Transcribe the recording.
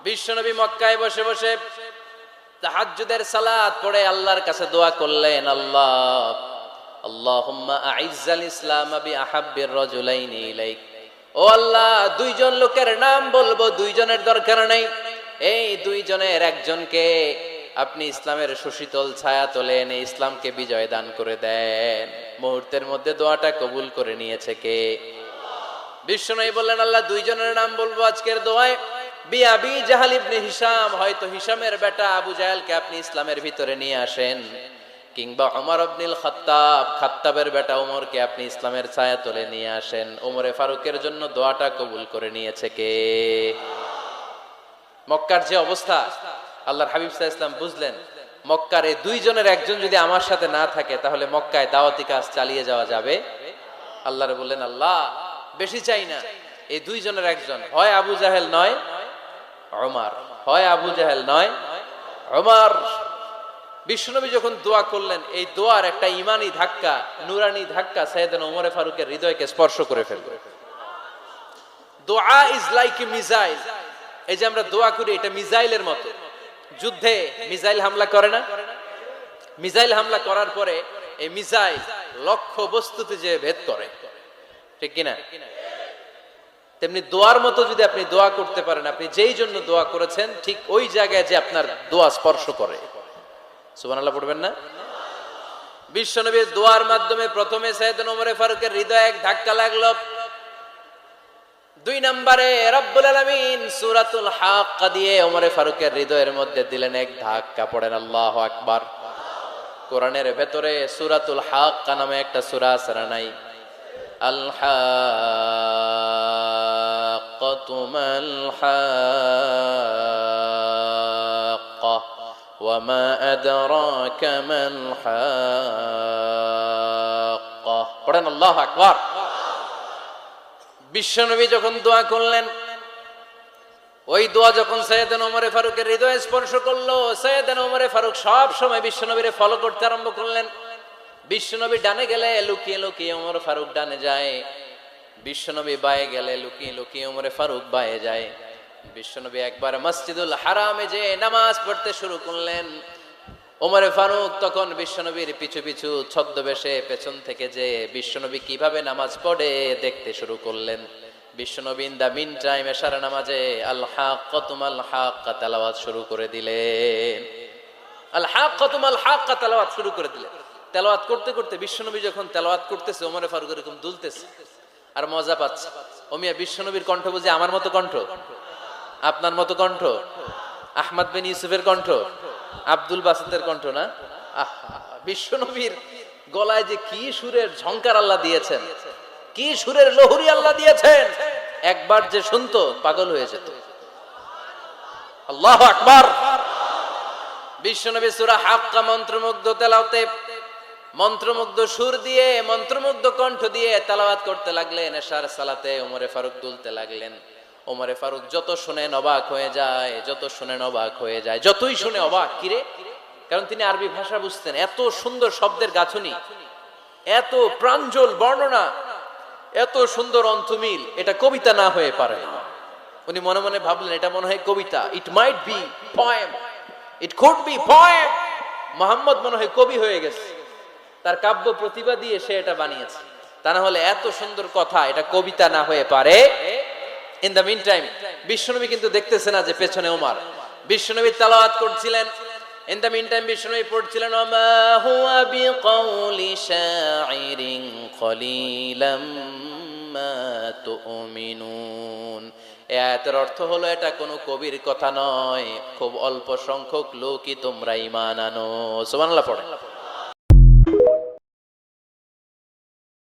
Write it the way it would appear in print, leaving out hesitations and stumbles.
বিশ্বনবী মক্কায় বসে বসে তাহাজ্জুদের সালাত পড়ে আল্লাহর কাছে দোয়া করলেন, আল্লাহুম্মা আইজ্জাল ইসলাম বিআহাব্বির রাজুলাইনি ইলাইক। ও আল্লাহ, দুইজন লোকের নাম বলবো, দুইজনের দরকার নাই, এই দুইজনের একজনকে আপনি ইসলামের সুশীতল ছায়া তোলে এনে ইসলামকে বিজয় দান করে দেন। মুহূর্তের মধ্যে দোয়াটা কবুল করে নিয়েছে কে? বিশ্বনবী বললেন, আল্লাহ, দুইজনের নাম বলবো আজকের দোয়ায়। বিআবি জাহল ইবনে হিশাম, হয়তো হিশামের বেটা আবু জাহেলকে আপনি ইসলামের ভিতরে নিয়ে আসেন, কিংবা ওমর ইবনুল খাত্তাব, খাত্তাবের বেটা ওমরকে আপনি ইসলামের ছায়া তলে নিয়ে আসেন। ওমরে ফারুকের জন্য দোয়াটা কবুল করে নিয়েছে কে? মক্কার যে অবস্থা, আল্লাহর হাবিব সাল্লাল্লাহু আলাইহি ওয়াসাল্লাম বুঝলেন মক্কার এই দুইজনের একজন যদি আমার সাথে না থাকে তাহলে মক্কায় দাওয়াতি কাজ চালিয়ে যাওয়া যাবে। আল্লাহরে বললেন, আল্লাহ, বেশি চাই না, এই দুইজনের একজন, হয় আবু জাহেল নয় ওমর, হয় আবু জাহেল নয় ওমর। বিশ্বনবী যখন দোয়া করলেন, এই দোয়ার একটা ইমানি ধাক্কা, নুরানি ধাক্কা সাইয়েদনা ওমরে ফারুকের হৃদয়কে স্পর্শ করে ফেলবে। দোয়া ইজ লাইক এ মিসাইল। এই যে আমরা দোয়া করি, এটা মিসাইলের মতো। যুদ্ধে মিসাইল হামলা করে না? মিসাইল হামলা করার পরে এই মিসাইল লক্ষ্য বস্তুতে যে ভেদ করে, ঠিক কিনা? তেমনি দোয়ার মতো যদি আপনি দোয়া করতে পারেন, আপনি যেই জন্য দোয়া করেছেন ঠিক ওই জায়গায় যে আপনার দোয়া স্পর্শ করে। সুবহানাল্লাহ পড়বেন না? বিশ্বনবীর দোয়ার মাধ্যমে প্রথমে সাইয়েদনা ওমর ফারুকের হৃদয়ে এক ধাক্কা লাগলো। দুই নম্বরে রব্বুল আলামিন সূরাতুল হাক্কা দিয়ে ওমর ফারুকের হৃদয়ের মধ্যে দিলেন এক ধাক্কা। পড়েন আল্লাহু আকবার। কোরআনের ভেতরে সূরাতুল হাক্কা নামে একটা সূরা আছে না নাই? আল হাক্কাতু মাল হাক্কা ওয়া মা আদরাকা মাল হাক্কা। পড়েন আল্লাহু আকবার। বিশ্বনবী যখন দোয়া করলেন, ওই দোয়া যখন সাইয়েদনা ওমর ফারুকের হৃদয়ে স্পর্শ করলো, সাইয়েদনা ওমর ফারুক সব সময় বিশ্বনবীরে ফলো করতে আরম্ভ করলেন। বিশ্বনবী ডানে গেলে লুকিয়ে লুকিয়ে ওমর ফারুক ডানে যায়, বিশ্বনবী বায়ে গেলে লুকিয়ে লুকিয়ে ওমর ফারুক বায়ে যায়। বিশ্বনবী একবার মসজিদুল হারামে যে নামাজ পড়তে শুরু করলেন, ওমর ফারুক তখন বিশ্বনবীর পিছু পিছু ছদ্মবেশে পেছন থেকে যে বিশ্বনবী কিভাবে নামাজ পড়ে দেখতে শুরু করলেন। বিশ্বনবী ইন দা মিন টাইম এশার নামাজে আল হাক্কাতু মাল হাক্কা তেলাওয়াত শুরু করে দিলেন। আল হাক্কাতু মাল হাক্কা তেলাওয়াত শুরু করে দিলেন। তেলাওয়াত করতে করতে বিশ্বনবী যখন তেলাওয়াত করতেছে, ওমর ফারুক এরকম দুলতেছে আর মজা পাচ্ছে। ও মিয়া, বিশ্বনবীর কণ্ঠ বুঝি আমার মতো কণ্ঠ, আপনার মতো কণ্ঠ, আহমদ বিন ইউসুফের কণ্ঠ, আব্দুল বাসিতের কণ্ঠ না? বিশ্বনবীর গলায় যে কি সুরের ঝংকার আল্লাহ দিয়েছেন, কি সুরের লহরী আল্লাহ দিয়েছেন, একবার যে শুনতো পাগল হয়ে যেত। আল্লাহু আকবার। বিশ্বনবী সূরা হাক্কা মন্ত্রমুগ্ধ তেলাওয়াতে, মন্ত্রমুগ্ধ সুর দিয়ে, মন্ত্রমুগ্ধ কণ্ঠ দিয়ে তেলাওয়াত করতে লাগলেন। এশার সালাতে ওমর ফারুক দুলতে লাগলেন। ওমর ফারুক যত শুনেন অবাক হয়ে যায়, যত শুনেন অবাক হয়ে যায়, যতই শুনে অবাক। কিরে? কারণ তিনি আরবি ভাষা বুঝতেন। এত সুন্দর শব্দের গাঁথনি, এত প্রাঞ্জল বর্ণনা, এত সুন্দর অন্তমিল, এটা কবিতা না হয়ে পারে না। উনি মনে মনে ভাবলেন, এটা মনে হয় কবিতা। It might be poem, it could be poem. Muhammad মনে হয় কবি হয়ে গেছে, তার কাব্য প্রতিভা দিয়ে সে এটা বানিয়েছে। তা না হলে এত সুন্দর কথা, এটা কবিতা না হয়ে পারে। ইন দ্য মিন টাইম বিশ্বনবী কিন্তু দেখতেছে না যে পেছনে ওমর। বিশ্বনবী তেলাওয়াত করছিলেন। ইন দ্য মিন টাইম বিশ্বনবী পড়ছিলেন, ওমা হুয়া বিকাউলি শাইরিন কলিলাম মা তুমিনুন। এই আয়াতের অর্থ হলো, এটা কোনো কবির কথা নয়, খুব অল্প সংখ্যক লোকই তোমরা ঈমান আনো। সুবহানাল্লাহ পড়েন।